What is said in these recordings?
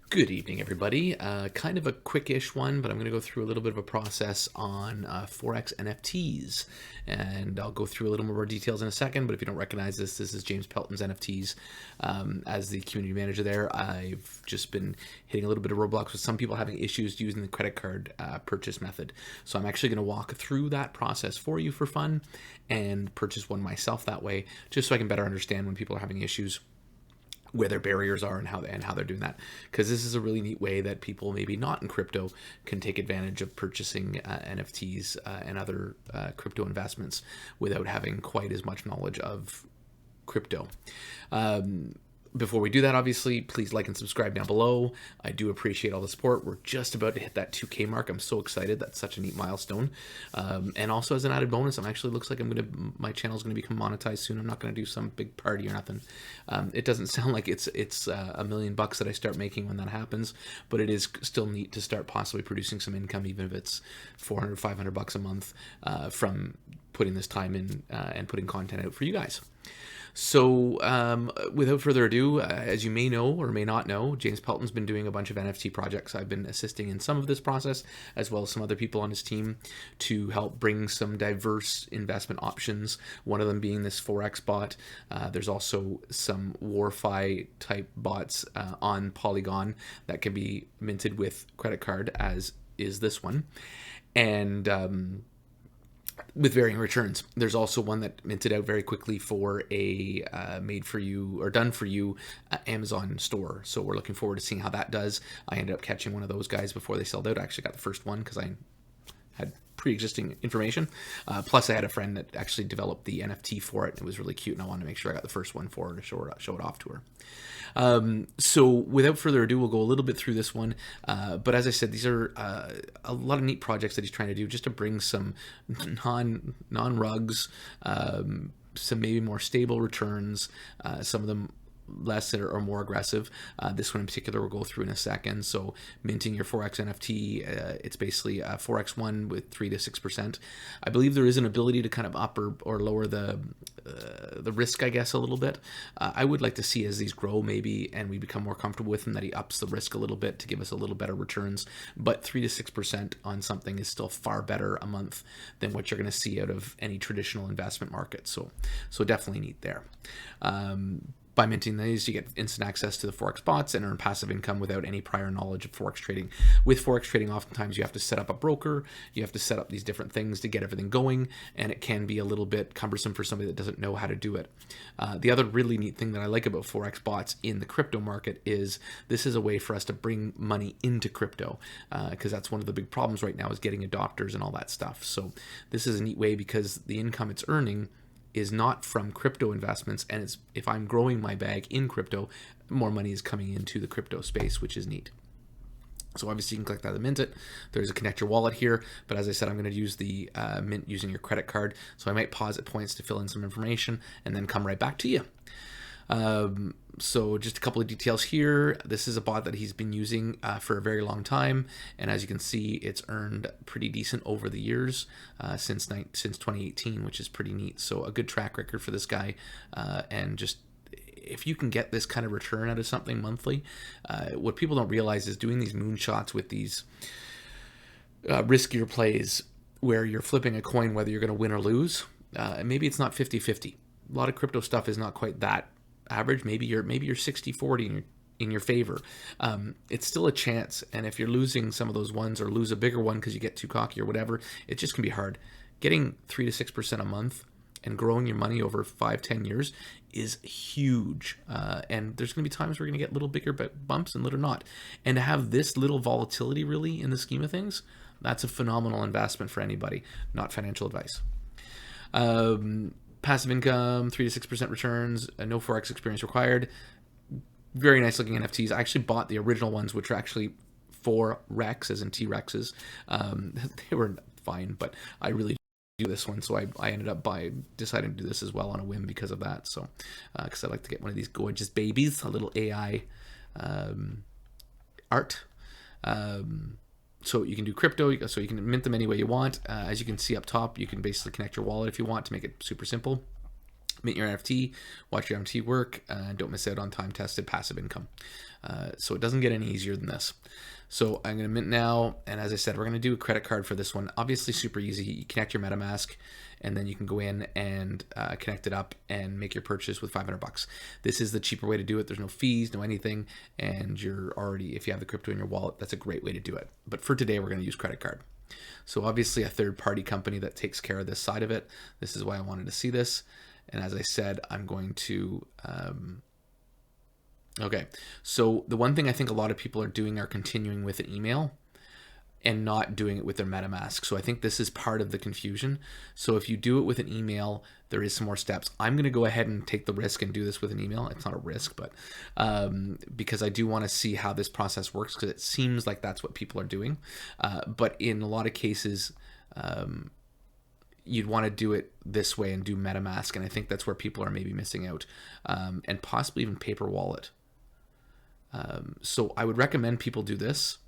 Good evening, everybody. Kind of a quick-ish one, but I'm going to go through a little bit of a process on Forex NFTs, and I'll go through a little more details in a second. But if you don't recognize this, this is James Pelton's NFTs. As the community manager there, I've just been hitting a little bit of roadblocks with some people having issues using the credit card purchase method. So I'm actually going to walk through that process for you for fun and purchase one myself that way, just so I can better understand when people are having issues, where their barriers are and how they're doing that, because this is a really neat way that people maybe not in crypto can take advantage of purchasing NFTs and other crypto investments without having quite as much knowledge of crypto. Before we do that, obviously, please like and subscribe down below. I do appreciate all the support. We're just about to hit that 2K mark. I'm so excited. That's such a neat milestone. And also, as an added bonus, actually looks like my channel is going to become monetized soon. I'm not going to do some big party or nothing. It doesn't sound like it's $1 million that I start making when that happens, but it is still neat to start possibly producing some income, even if it's $400, $500 a month from putting this time in and putting content out for you guys. So without further ado, as you may know or may not know, James Pelton's been doing a bunch of NFT projects. I've been assisting in some of this process, as well as some other people on his team, to help bring some diverse investment options, one of them being this Forex bot. There's also some WarFi type bots on Polygon that can be minted with credit card, as is this one. And with varying returns. There's also one that minted out very quickly for a made for you or done for you Amazon store. So we're looking forward to seeing how that does. I ended up catching one of those guys before they sold out. I actually got the first one because I had pre-existing information. Plus I had a friend that actually developed the NFT for it. It was really cute, and I wanted to make sure I got the first one for her to show it off to her. So without further ado, we'll go a little bit through this one. But as I said, these are a lot of neat projects that he's trying to do just to bring some non-rugs, some maybe more stable returns, some of them less or more aggressive. This one in particular we'll go through in a second. So minting your Forex NFT, it's basically a Forex one with 3 to 6%. I believe there is an ability to kind of up or lower the risk, I guess, a little bit. I would like to see, as these grow maybe and we become more comfortable with them, that he ups the risk a little bit to give us a little better returns. But 3 to 6% on something is still far better a month than what you're going to see out of any traditional investment market. So definitely neat there. By minting these, you get instant access to the Forex bots and earn passive income without any prior knowledge of Forex trading. With Forex trading, oftentimes you have to set up a broker, you have to set up these different things to get everything going, and it can be a little bit cumbersome for somebody that doesn't know how to do it. The other really neat thing that I like about Forex bots in the crypto market is this is a way for us to bring money into crypto, because that's one of the big problems right now, is getting adopters and all that stuff. So this is a neat way, because the income it's earning is not from crypto investments, and it's, if I'm growing my bag in crypto, more money is coming into the crypto space, which is neat. So obviously you can click that to mint it. There's a connect your wallet here, but as I said, I'm going to use the mint using your credit card. So I might pause at points to fill in some information and then come right back to you. So just a couple of details here. This is a bot that he's been using for a very long time, and as you can see, it's earned pretty decent over the years, since 2018, which is pretty neat. So a good track record for this guy, and just, if you can get this kind of return out of something monthly, what people don't realize is doing these moonshots with these riskier plays where you're flipping a coin whether you're going to win or lose. Maybe it's not 50-50. A lot of crypto stuff is not quite that average. Maybe you're 60-40 in your favor. It's still a chance, and if you're losing some of those ones or lose a bigger one because you get too cocky or whatever, it just can be hard. Getting 3 to 6% a month and growing your money over 5-10 years is huge, and there's going to be times where you're going to get little bigger bumps and little not, and to have this little volatility really in the scheme of things, that's a phenomenal investment for anybody. Not financial advice. Passive income, 3 to 6% returns, no Forex experience required. Very nice looking NFTs. I actually bought the original ones, which are actually Forex, as in T-Rexes. They were fine, but I really do this one, so I ended up deciding to do this as well on a whim because of that. So, because I like to get one of these gorgeous babies, a little AI art. So you can do crypto, so you can mint them any way you want. As you can see up top, you can basically connect your wallet if you want to make it super simple. mint your NFT, watch your NFT work, and don't miss out on time-tested passive income. So it doesn't get any easier than this. So I'm going to mint now, and as I said, we're going to do a credit card for this one. Obviously super easy. You connect your MetaMask, and then you can go in and connect it up and make your purchase with $500. This is the cheaper way to do it. There's no fees, no anything, and you're already, if you have the crypto in your wallet, that's a great way to do it. But for today, we're going to use credit card. So obviously a third-party company that takes care of this side of it. This is why I wanted to see this. And as I said, I'm going to, okay. So the one thing I think a lot of people are doing are continuing with an email and not doing it with their MetaMask. So I think this is part of the confusion. So if you do it with an email, there is some more steps. I'm going to go ahead and take the risk and do this with an email. It's not a risk, but because I do want to see how this process works, because it seems like that's what people are doing. But in a lot of cases, you'd want to do it this way and do MetaMask, and I think that's where people are maybe missing out, and possibly even paper wallet. So I would recommend people do this,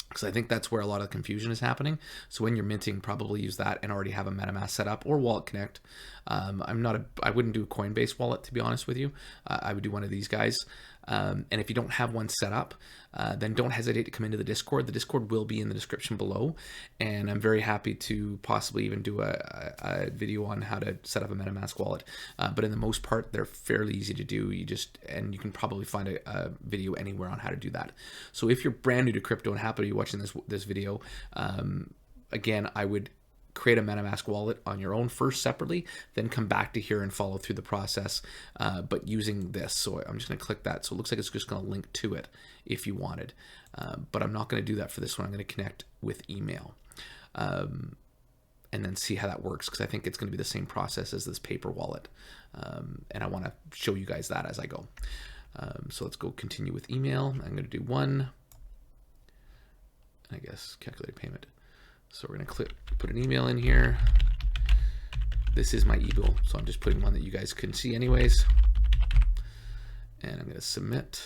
because I think that's where a lot of confusion is happening. So when you're minting, probably use that and already have a MetaMask set up, or Wallet Connect. I wouldn't do a Coinbase wallet, to be honest with you. I would do one of these guys. And if you don't have one set up, then don't hesitate to come into the Discord. The Discord will be in the description below, and I'm very happy to possibly even do a video on how to set up a MetaMask wallet. But in the most part, they're fairly easy to do. And you can probably find a video anywhere on how to do that. So if you're brand new to crypto and happen to be watching this video, again, I would create a MetaMask wallet on your own first separately, then come back to here and follow through the process, but using this. So I'm just going to click that. So it looks like it's just going to link to it if you wanted, but I'm not going to do that for this one. I'm going to connect with email, and then see how that works, because I think it's going to be the same process as this paper wallet, and I want to show you guys that as I go. So let's go continue with email. I'm going to do one, I guess, calculate payment. So we're going to put an email in here. This is my email, so I'm just putting one that you guys couldn't see anyways. And I'm going to submit.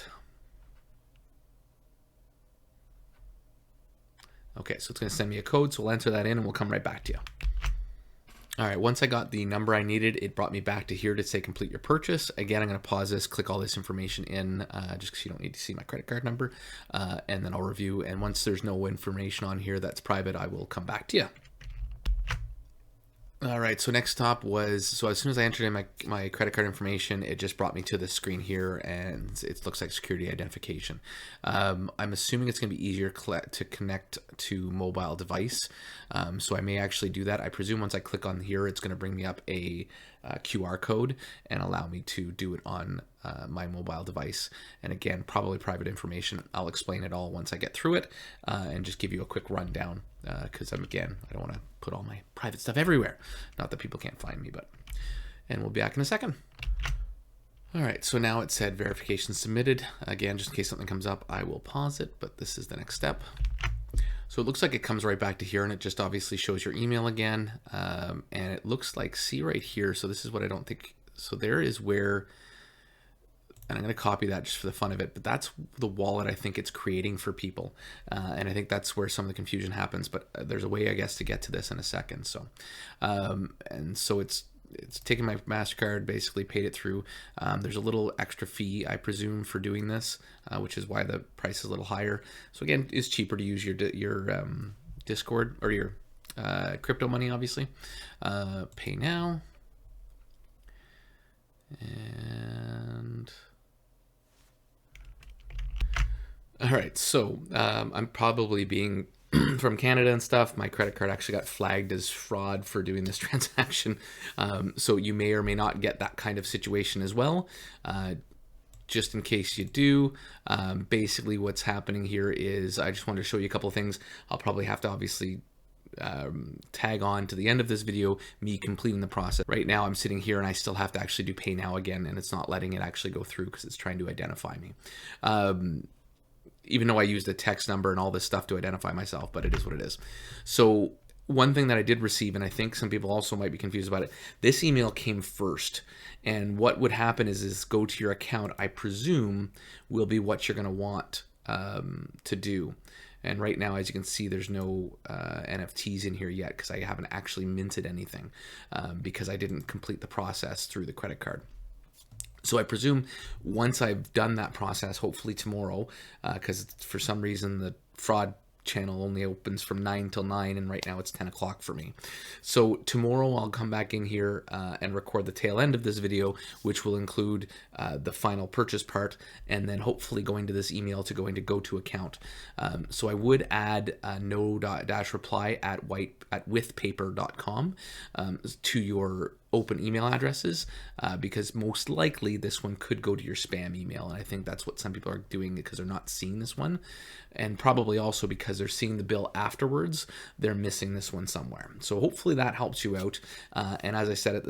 Okay, so it's going to send me a code, so we'll enter that in and we'll come right back to you. All right, once I got the number I needed, it brought me back to here to say complete your purchase. Again, I'm going to pause this, click all this information in, just because you don't need to see my credit card number, and then I'll review. And once there's no information on here that's private, I will come back to you. All right, so next stop was, so as soon as I entered in my credit card information, it just brought me to this screen here, and it looks like security identification. I'm assuming it's going to be easier to connect to mobile device, so I may actually do that. I presume once I click on here, it's going to bring me up a QR code and allow me to do it on my mobile device. And again, probably private information. I'll explain it all once I get through it, and just give you a quick rundown, because I don't want to put all my private stuff everywhere. Not that people can't find me, and we'll be back in a second. All right, so now it said verification submitted. Again, just in case something comes up, I will pause it, but this is the next step. So it looks like it comes right back to here, and it just obviously shows your email again. And it looks like, see right here, so this is what I don't think, so there is where, and I'm going to copy that just for the fun of it, but that's the wallet I think it's creating for people. And I think that's where some of the confusion happens, but there's a way, I guess, to get to this in a second. So, and so it's taken my MasterCard, basically paid it through. There's a little extra fee, I presume, for doing this, which is why the price is a little higher. So again, it's cheaper to use your Discord or your crypto money, obviously. Pay now. And all right, so I'm probably being from Canada and stuff. My credit card actually got flagged as fraud for doing this transaction. So you may or may not get that kind of situation as well. Just in case you do, basically what's happening here is I just wanted to show you a couple of things. I'll probably have to obviously tag on to the end of this video me completing the process. Right now I'm sitting here and I still have to actually do pay now again, and it's not letting it actually go through because it's trying to identify me. Even though I used a text number and all this stuff to identify myself, but it is what it is. So one thing that I did receive, and I think some people also might be confused about it, this email came first. And what would happen is go to your account, I presume, will be what you're going to want to do. And right now, as you can see, there's no NFTs in here yet because I haven't actually minted anything because I didn't complete the process through the credit card. So I presume once I've done that process, hopefully tomorrow, because for some reason the fraud channel only opens from 9 till 9, and right now it's 10 o'clock for me. So tomorrow I'll come back in here and record the tail end of this video, which will include the final purchase part, and then hopefully going to this email to go into go to account. So I would add no-reply at withpaper.com to your open email addresses because most likely this one could go to your spam email, and I think that's what some people are doing because they're not seeing this one, and probably also because they're seeing the bill afterwards, they're missing this one somewhere. So hopefully that helps you out, and as I said,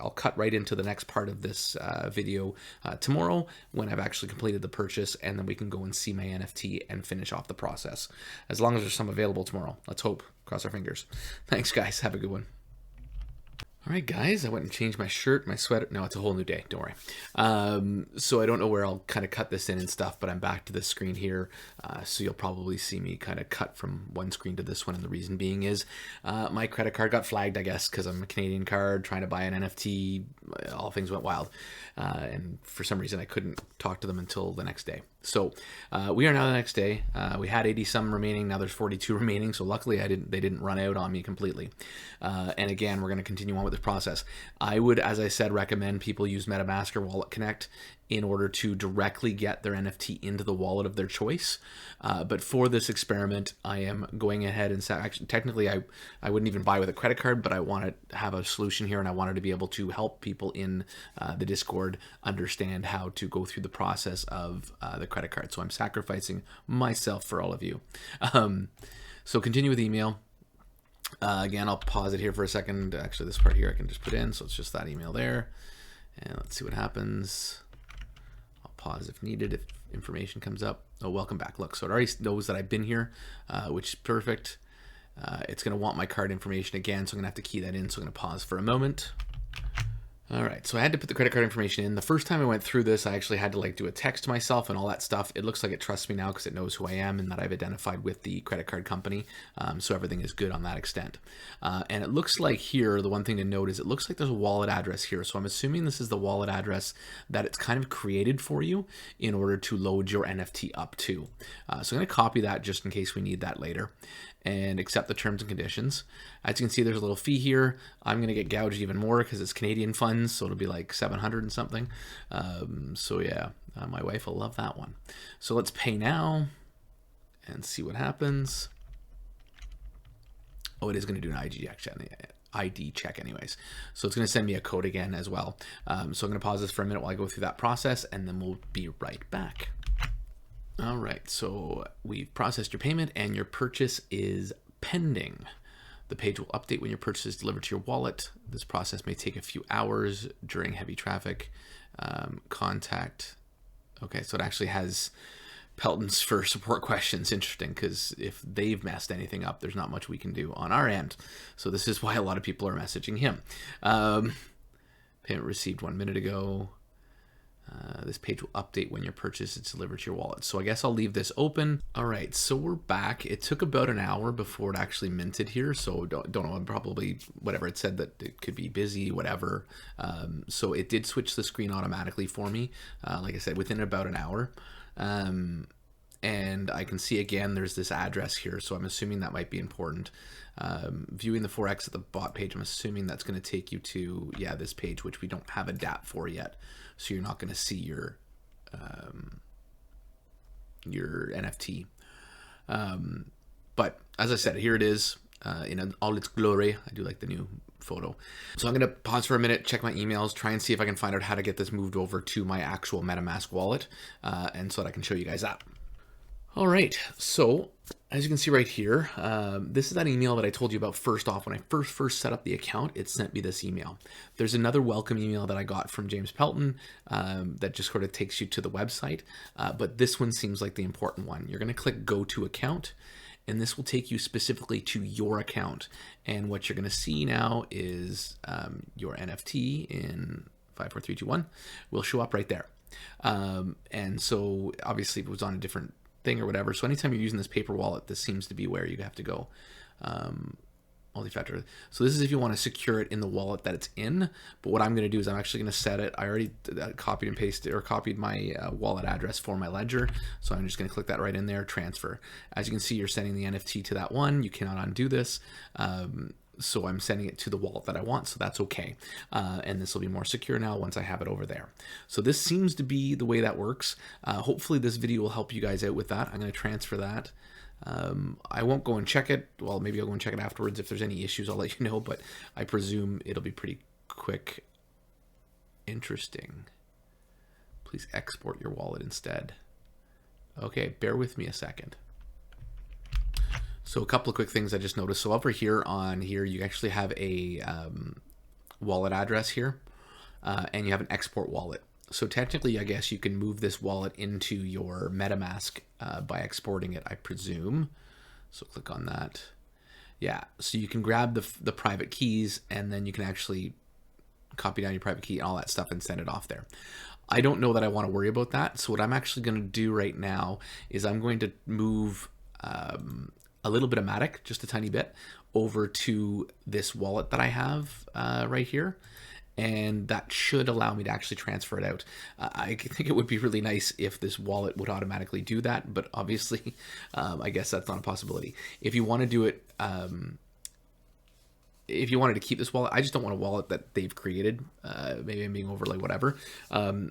I'll cut right into the next part of this video tomorrow when I've actually completed the purchase, and then we can go and see my NFT and finish off the process, as long as there's some available tomorrow. Let's hope. Cross our fingers. Thanks guys, have a good one. All right, guys, I went and changed my shirt, my sweater. No, it's a whole new day. Don't worry. So I don't know where I'll kind of cut this in and stuff, but I'm back to this screen here. So you'll probably see me kind of cut from one screen to this one. And the reason being is my credit card got flagged, I guess, because I'm a Canadian card trying to buy an NFT. All things went wild. And for some reason, I couldn't talk to them until the next day. So we are now the next day. We had 80 some remaining. Now there's 42 remaining. So luckily they didn't run out on me completely. And again, we're going to continue on with this process. I would, as I said, recommend people use MetaMask or Wallet Connect in order to directly get their NFT into the wallet of their choice. But for this experiment, I am going ahead and actually, technically, I wouldn't even buy with a credit card, but I want to have a solution here, and I wanted to be able to help people in the Discord understand how to go through the process of the credit card. So I'm sacrificing myself for all of you. So continue with email. Again, I'll pause it here for a second. Actually, this part here I can just put in, so it's just that email there. And let's see what happens. I'll pause if needed, if information comes up. Oh, welcome back. Look, so it already knows that I've been here, which is perfect. It's going to want my card information again, so I'm going to have to key that in. So I'm going to pause for a moment. All right, so I had to put the credit card information in. The first time I went through this, I actually had to do a text to myself and all that stuff. It looks like it trusts me now because it knows who I am and that I've identified with the credit card company. So everything is good on that extent. And it looks like here, the one thing to note is it looks like there's a wallet address here. So I'm assuming this is the wallet address that it's kind of created for you in order to load your NFT up to. So I'm going to copy that just in case we need that later, and accept the terms and conditions. As you can see, there's a little fee here. I'm going to get gouged even more because it's Canadian funds, so it'll be like 700 and something. So yeah, my wife will love that one. So let's pay now and see what happens. Oh, it is going to do an ID check anyways. So it's going to send me a code again as well. So I'm going to pause this for a minute while I go through that process, and then we'll be right back. All right, so we've processed your payment and your purchase is pending. The page will update when your purchase is delivered to your wallet. This process may take a few hours during heavy traffic. Contact. Okay, so it actually has Pelton's for support questions. Interesting, because if they've messed anything up, there's not much we can do on our end. So this is why a lot of people are messaging him. Payment received 1 minute ago. This page will update when your purchase is delivered to your wallet. So I guess I'll leave this open. All right, so we're back. It took about an hour before it actually minted here. So don't know, probably whatever it said that it could be busy, whatever. So it did switch the screen automatically for me. Like I said, within about an hour. And I can see again, there's this address here. So I'm assuming that might be important. Viewing the Forex at the bot page, I'm assuming that's going to take you to, yeah, this page, which we don't have a DApp for yet. So you're not going to see your NFT. But as I said, here it is in all its glory. I do like the new photo. So I'm going to pause for a minute, check my emails, try and see if I can find out how to get this moved over to my actual MetaMask wallet, and so that I can show you guys that. All right, so as you can see right here, this is that email that I told you about first off. When I first set up the account, it sent me this email. There's another welcome email that I got from James Pelton that just sort of takes you to the website, but this one seems like the important one. You're going to click Go to Account, and this will take you specifically to your account. And what you're going to see now is your NFT in 54321 will show up right there. And so obviously it was on a different thing or whatever. So anytime you're using this paper wallet, this seems to be where you have to go. Multi-factor. So this is if you want to secure it in the wallet that it's in. But what I'm going to do is I'm actually going to set it. I already copied and pasted or copied my wallet address for my ledger. So I'm just going to click that right in there, transfer. As you can see, you're sending the NFT to that one. You cannot undo this. So I'm sending it to the wallet that I want, so that's okay. And this will be more secure now once I have it over there. So this seems to be the way that works. Hopefully this video will help you guys out with that. I'm going to transfer that. I won't go and check it. Well, maybe I'll go and check it afterwards. If there's any issues, I'll let you know, but I presume it'll be pretty quick. Interesting. Please export your wallet instead. Okay, bear with me a second. So a couple of quick things I just noticed. So over here on here, you actually have a wallet address here, and you have an export wallet. So technically, I guess you can move this wallet into your MetaMask by exporting it, I presume. So click on that. Yeah, so you can grab the private keys, and then you can actually copy down your private key and all that stuff and send it off there. I don't know that I want to worry about that. So what I'm actually going to do right now is I'm going to move a little bit of Matic, just a tiny bit, over to this wallet that I have right here. And that should allow me to actually transfer it out. I think it would be really nice if this wallet would automatically do that, but obviously, I guess that's not a possibility. If you want to do it, if you wanted to keep this wallet, I just don't want a wallet that they've created. Maybe I'm being overly whatever.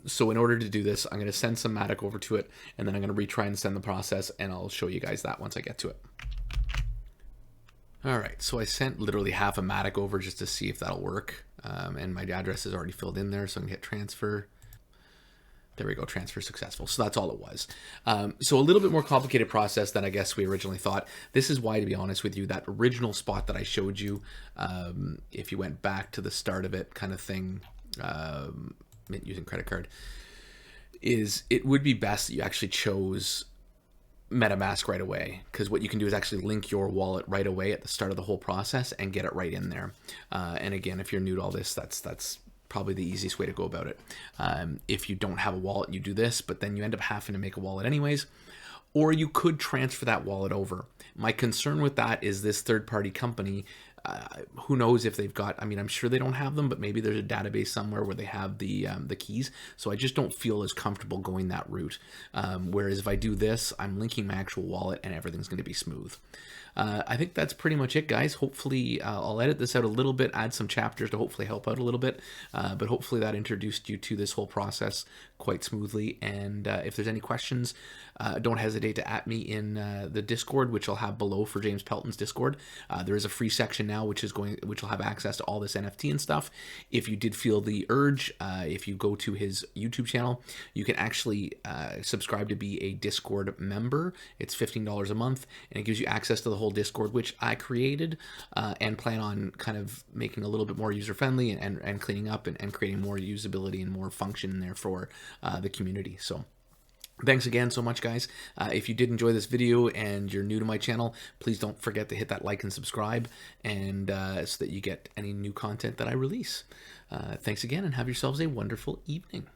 So in order to do this, I'm going to send some Matic over to it, and then I'm going to retry and send the process, and I'll show you guys that once I get to it. All right, so I sent literally half a Matic over just to see if that'll work. And my address is already filled in there, so I can hit transfer. There we go, transfer successful. So that's all it was. So a little bit more complicated process than I guess we originally thought. This is why, to be honest with you, that original spot that I showed you, if you went back to the start of it kind of thing, using credit card, is it would be best that you actually chose MetaMask right away, because what you can do is actually link your wallet right away at the start of the whole process and get it right in there. And again, if you're new to all this, that's probably the easiest way to go about it. If you don't have a wallet, you do this, but then you end up having to make a wallet anyways, or you could transfer that wallet over. My concern with that is this third-party company, who knows if they've got, I mean, I'm sure they don't have them, but maybe there's a database somewhere where they have the keys. So I just don't feel as comfortable going that route. Whereas if I do this, I'm linking my actual wallet and everything's going to be smooth. I think that's pretty much it, guys. Hopefully I'll edit this out a little bit, add some chapters to hopefully help out a little bit. But hopefully that introduced you to this whole process quite smoothly. And if there's any questions, don't hesitate to @me in the Discord, which I'll have below for James Pelton's Discord. There is a free section now, which will have access to all this NFT and stuff. If you did feel the urge, if you go to his YouTube channel, you can actually subscribe to be a Discord member. It's $15 a month, and it gives you access to the whole Discord, which I created and plan on kind of making a little bit more user-friendly and cleaning up and creating more usability and more function in there for the community. So thanks again so much, guys. If you did enjoy this video and you're new to my channel, please don't forget to hit that like and subscribe, and so that you get any new content that I release. Thanks again, and have yourselves a wonderful evening.